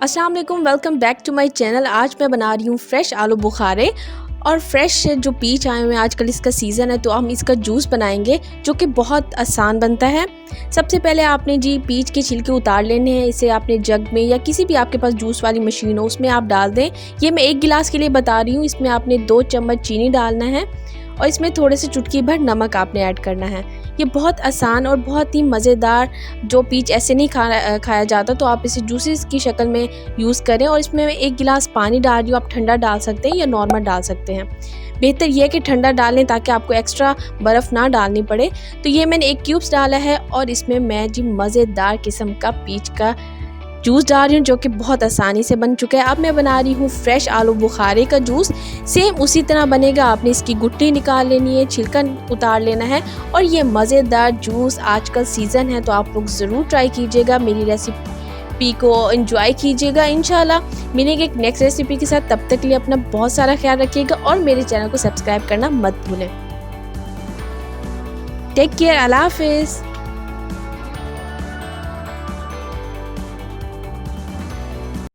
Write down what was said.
अस्सलाम वालेकुम, welcome back to my channel. आज मैं बना रही हूँ फ्रेश आलू बुखारे और फ्रेश जो पीच आए हुए हैं, आजकल इसका सीज़न है तो हम इसका जूस बनाएंगे जो कि बहुत आसान बनता है। सबसे पहले आपने जी पीच के छिलके उतार लेने हैं। इसे आपने जग में या किसी भी आपके पास जूस वाली मशीन हो उसमें आप डाल दें। ये मैं 1 गिलास के लिए बता रही हूँ। इसमें आपने 2 चम्मच चीनी डालना है और इसमें थोड़े से चुटकी भर नमक आपने ऐड करना है। ये बहुत आसान और बहुत ही मज़ेदार, जो पीच ऐसे नहीं खाया जाता तो आप इसे जूसेस की शक्ल में यूज़ करें। और इसमें मैं 1 गिलास पानी डाल रही हूँ। आप ठंडा डाल सकते हैं या नॉर्मल डाल सकते हैं। बेहतर यह है कि ठंडा डालें ताकि आपको एक्स्ट्रा बर्फ़ ना डालनी पड़े। तो ये मैंने 1 क्यूब्स डाला है और इसमें मैं जी मज़ेदार किस्म का पीच का जूस डाल रही हूँ जो कि बहुत आसानी से बन चुका है। अब मैं बना रही हूँ फ्रेश आलू बुखारे का जूस। सेम उसी तरह बनेगा। आपने इसकी गुठली निकाल लेनी है, छिलका उतार लेना है और ये मज़ेदार जूस आजकल सीज़न है तो आप लोग ज़रूर ट्राई कीजिएगा। मेरी रेसिपी को एंजॉय कीजिएगा। इंशाल्लाह मिलेंगे एक नेक्स्ट रेसिपी के साथ। तब तक के लिए अपना बहुत सारा ख्याल रखिएगा और मेरे चैनल को सब्सक्राइब करना मत भूलें। टेक केयर, अल्लाह हाफिज़।